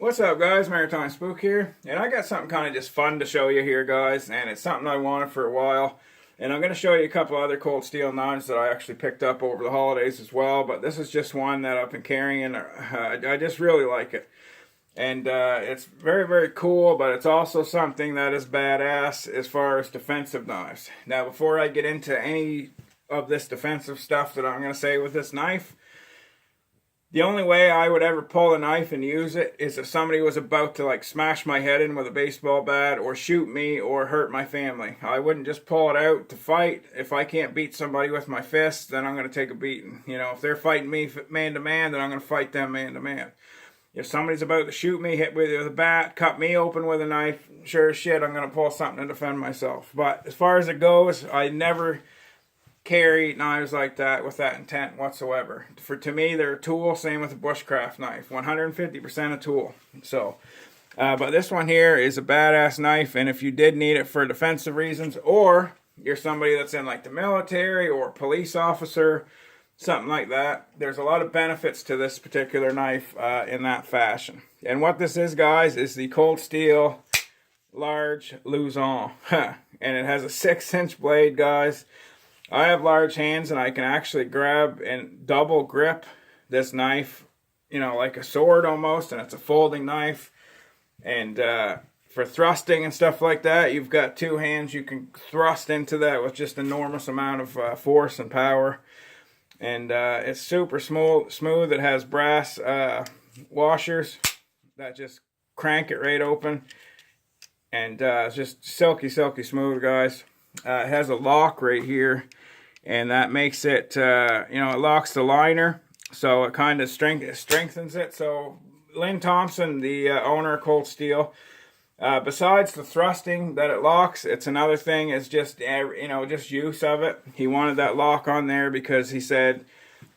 What's up, guys? Maritime Spook here, and I got something kind of just fun to show you here, guys, and it's something I wanted for a while. And I'm going to show you a couple other cold steel knives that I actually picked up over the holidays as well, but this is just one that I've been carrying. I just really like it. And it's very, very cool, but it's also something that is badass as far as defensive knives. Now, before I get into any of this defensive stuff that I'm going to say with this knife, the only way I would ever pull a knife and use it is if somebody was about to like smash my head in with a baseball bat or shoot me or hurt my family. I wouldn't just pull it out to fight. If I can't beat somebody with my fists, then I'm going to take a beating. You know, if they're fighting me man to man, then I'm going to fight them man to man. If somebody's about to shoot me, hit me with a bat, cut me open with a knife, sure as shit, I'm going to pull something to defend myself. But as far as it goes, I never carry knives like that with that intent whatsoever. To me, they're a tool. Same with a bushcraft knife, 150% a tool. So, but this one here is a badass knife, and if you did need it for defensive reasons, or you're somebody that's in like the military or a police officer, something like that, there's a lot of benefits to this particular knife in that fashion. And what this is, guys, is the Cold Steel Large Luzon, and it has a 6-inch blade, guys. I have large hands, and I can actually grab and double grip this knife, you know, like a sword almost, and it's a folding knife. And for thrusting and stuff like that, you've got two hands. You can thrust into that with just enormous amount of force and power. And it's super smooth. It has brass washers that just crank it right open. And it's just silky smooth, guys. It has a lock right here, and that makes it, you know, it locks the liner, so it kind of strengthens it. So Lynn Thompson, the owner of Cold Steel, besides the thrusting that it locks, it's another thing is just, you know, just use of it. He wanted that lock on there because he said,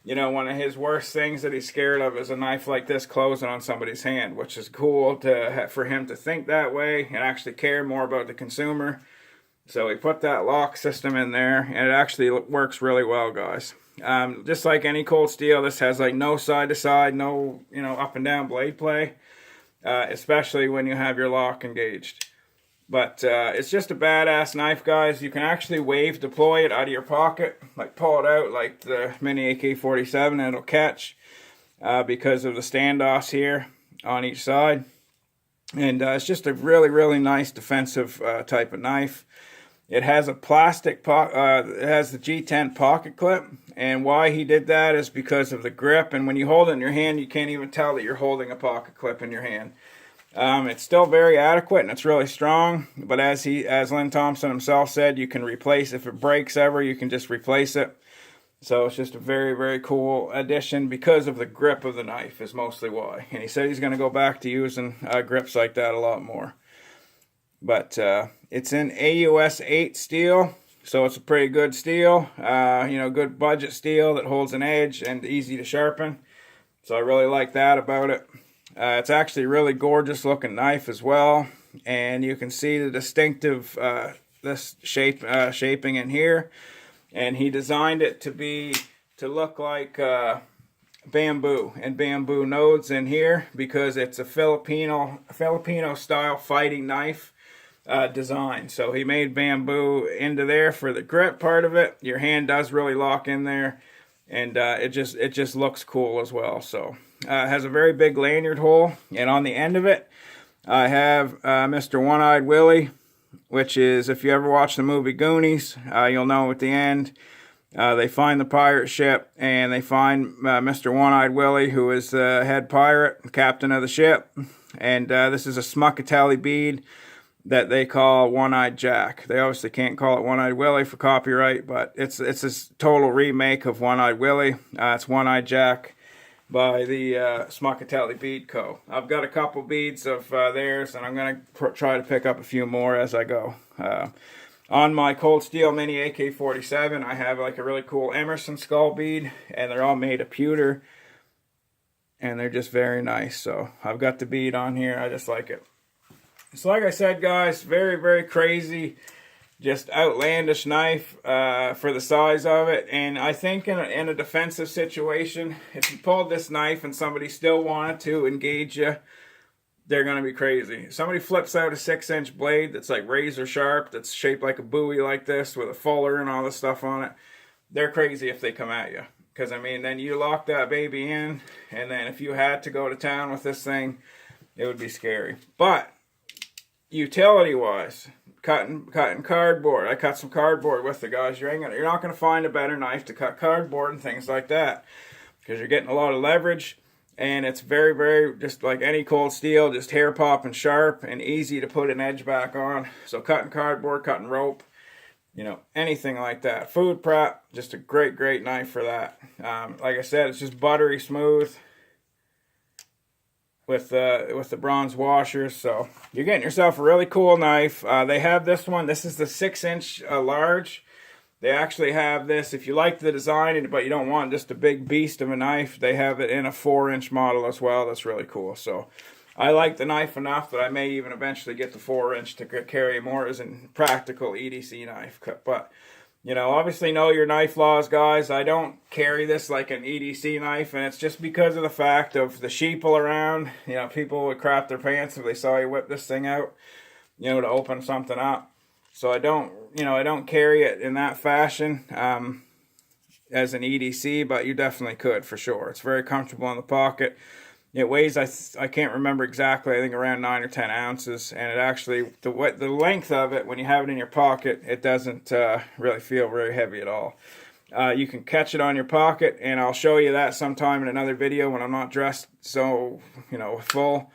you know, one of his worst things that he's scared of is a knife like this closing on somebody's hand, which is cool for him to think that way and actually care more about the consumer. So he put that lock system in there, and it actually works really well, guys. Just like any cold steel, this has like no side to side, no, you know, up and down blade play, especially when you have your lock engaged. But it's just a badass knife, guys. You can actually wave deploy it out of your pocket, like pull it out like the mini AK-47, and it'll catch because of the standoffs here on each side. And it's just a really nice defensive type of knife. It has a plastic, it has the G10 pocket clip, and why he did that is because of the grip, and when you hold it in your hand, you can't even tell that you're holding a pocket clip in your hand. It's still very adequate, and it's really strong, but as Lynn Thompson himself said, you can replace, if it breaks ever, you can just replace it. So it's just a very cool addition because of the grip of the knife is mostly why. And he said he's going to go back to using grips like that a lot more. But it's in AUS 8 steel, so it's a pretty good steel, you know, good budget steel that holds an edge and easy to sharpen. So I really like that about it. It's actually a really gorgeous looking knife as well, and you can see the distinctive this shaping in here. And he designed it to look like bamboo and bamboo nodes in here because it's a Filipino style fighting knife. Design. So he made bamboo into there for the grip part of it. Your hand does really lock in there, and it just looks cool as well. So it has a very big lanyard hole, and on the end of it I have Mr. One-Eyed Willie, which is, if you ever watch the movie Goonies, you'll know at the end they find the pirate ship, and they find Mr. One-Eyed Willie, who is the head pirate, captain of the ship, and this is a Smuckatelli bead that they call One-Eyed Jack. They obviously can't call it One-Eyed Willie for copyright, but it's a total remake of One-Eyed Willie. It's One-Eyed Jack by the Smuckatelli Bead Co. I've got a couple beads of theirs, and I'm going to try to pick up a few more as I go. On my Cold Steel Mini AK-47, I have like a really cool Emerson skull bead, and they're all made of pewter, and they're just very nice. So I've got the bead on here. I just like it. So like I said, guys, very crazy, just outlandish knife for the size of it. And I think in a defensive situation, if you pulled this knife and somebody still wanted to engage you, they're going to be crazy. If somebody flips out a 6-inch blade that's like razor sharp, that's shaped like a buoy like this with a fuller and all this stuff on it, they're crazy if they come at you. Because, I mean, then you lock that baby in, and then if you had to go to town with this thing, it would be scary. But utility-wise, cutting cardboard. I cut some cardboard with the guys. You're not going to find a better knife to cut cardboard and things like that, because you're getting a lot of leverage, and it's very, very, just like any cold steel, just hair popping sharp and easy to put an edge back on. So cutting cardboard, cutting rope, you know, anything like that. Food prep, just a great knife for that. Like I said, it's just buttery smooth with the bronze washers. So you're getting yourself a really cool knife. They have this one. This is the 6-inch large. They actually have this, if you like the design, but you don't want just a big beast of a knife, they have it in a 4-inch model as well. That's really cool. So I like the knife enough that I may even eventually get the 4-inch to carry more as a practical EDC knife. But, you know, obviously know your knife laws, guys. I don't carry this like an EDC knife, and it's just because of the fact of the sheeple around. You know, people would crap their pants if they saw you whip this thing out, you know, to open something up. So I don't carry it in that fashion as an EDC, but you definitely could for sure. It's very comfortable in the pocket. It weighs, I can't remember exactly, I think around 9 or 10 ounces, and it actually, the length of it, when you have it in your pocket, it doesn't really feel very heavy at all. You can catch it on your pocket, and I'll show you that sometime in another video when I'm not dressed so, you know, full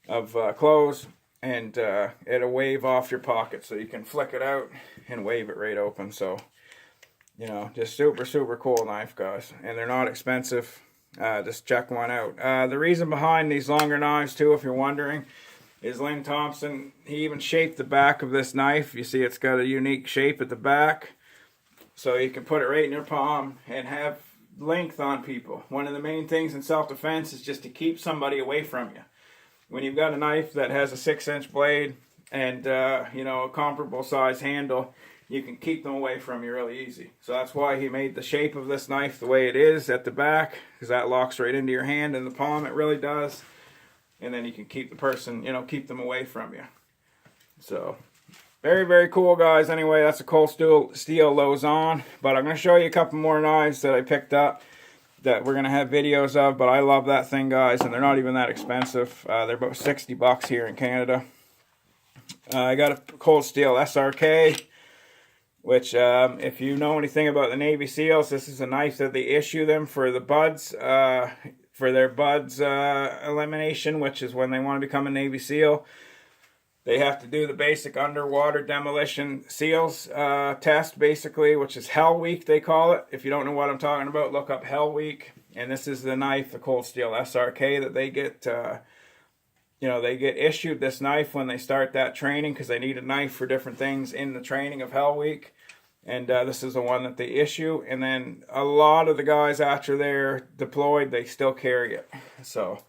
of clothes, and it'll wave off your pocket, so you can flick it out and wave it right open. So, you know, just super cool knife, guys, and they're not expensive. Just check one out. The reason behind these longer knives too, if you're wondering, is Lynn Thompson. He even shaped the back of this knife. You see it's got a unique shape at the back, so you can put it right in your palm and have length on people. One of the main things in self-defense is just to keep somebody away from you. When you've got a knife that has a 6-inch blade and you know, a comparable size handle, you can keep them away from you really easy. So that's why he made the shape of this knife the way it is at the back, because that locks right into your hand and the palm. It really does. And then you can keep the person, you know, keep them away from you. So very cool, guys. Anyway, that's a cold steel Luzon. But I'm going to show you a couple more knives that I picked up that we're going to have videos of. But I love that thing, guys, and they're not even that expensive. They're about 60 bucks here in Canada. I got a cold steel SRK, which if you know anything about the Navy SEALs, this is a knife that they issue them for the buds, for their buds elimination, which is when they want to become a Navy SEAL. They have to do the basic underwater demolition SEALs test, basically, which is Hell Week, they call it. If you don't know what I'm talking about, look up Hell Week. And this is the knife, the cold steel SRK, that they get, you know, they get issued this knife when they start that training, because they need a knife for different things in the training of Hell Week. And this is the one that they issue. And then a lot of the guys after they're deployed, they still carry it. So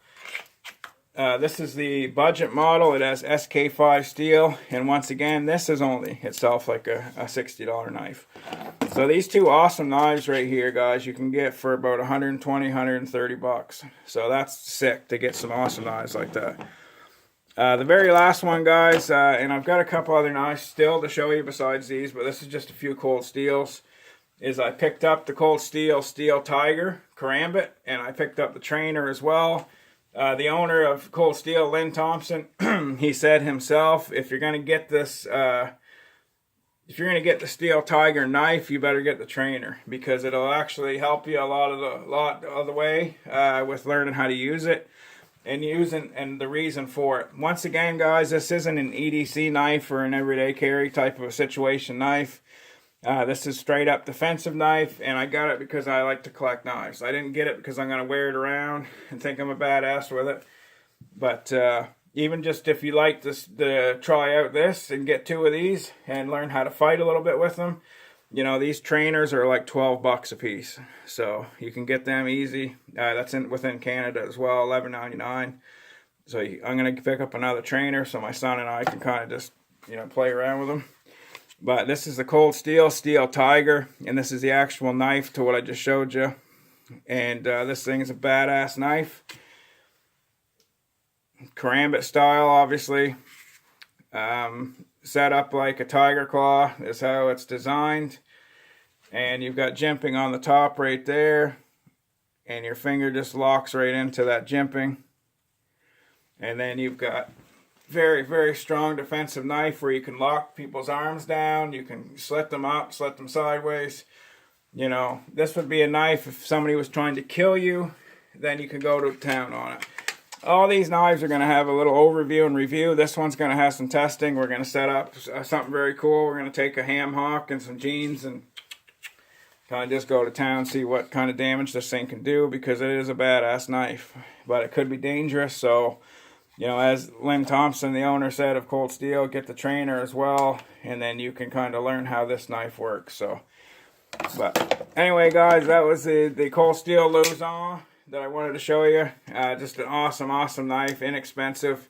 this is the budget model. It has SK5 steel. And once again, this is only itself like a $60 knife. So these two awesome knives right here, guys, you can get for about 120, 130 bucks. So that's sick to get some awesome knives like that. The very last one, guys, and I've got a couple other knives still to show you besides these, but this is just a few cold steels, is I picked up the cold steel Tiger, Karambit, and I picked up the trainer as well. The owner of Cold Steel, Lynn Thompson, he said himself, if you're going to get this, if you're going to get the Steel Tiger knife, you better get the trainer, because it'll actually help you a lot of the way with learning how to use it. And the reason for it. Once again, guys, this isn't an EDC knife or an everyday carry type of a situation knife. This is straight up defensive knife, and I got it because I like to collect knives. I didn't get it because I'm going to wear it around and think I'm a badass with it. But even just if you like to try out this and get 2 of these and learn how to fight a little bit with them, you know, these trainers are like 12 bucks a piece. So you can get them easy. That's within Canada as well, $11.99. So I'm going to pick up another trainer so my son and I can kind of just, you know, play around with them. But this is the cold steel Tiger, and this is the actual knife to what I just showed you. And this thing is a badass knife. Karambit style, obviously. Set up like a tiger claw is how it's designed. And you've got jimping on the top right there. And your finger just locks right into that jimping. And then you've got very, very strong defensive knife where you can lock people's arms down. You can slit them up, slit them sideways. You know, this would be a knife if somebody was trying to kill you, then you can go to town on it. All these knives are going to have a little overview and review. This one's going to have some testing. We're going to set up something very cool. We're going to take a ham hock and some jeans and kind of just go to town, see what kind of damage this thing can do, because it is a badass knife. But it could be dangerous, so, you know, as Lynn Thompson, the owner, said of Cold Steel, get the trainer as well, and then you can kind of learn how this knife works. So, but anyway, guys, that was the Cold Steel Luzon that I wanted to show you. Just an awesome, awesome knife, inexpensive.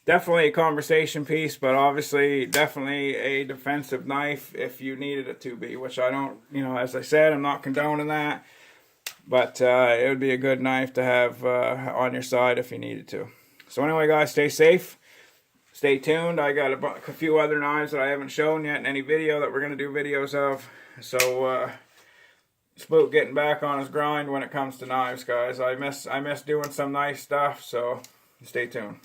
Definitely a conversation piece, but obviously definitely a defensive knife if you needed it to be, which I don't, you know, as I said, I'm not condoning that. But it would be a good knife to have on your side if you needed to. So anyway, guys, stay safe. Stay tuned. I got a few other knives that I haven't shown yet in any video that we're going to do videos of. So Spook getting back on his grind when it comes to knives, guys. I miss doing some nice stuff, so stay tuned.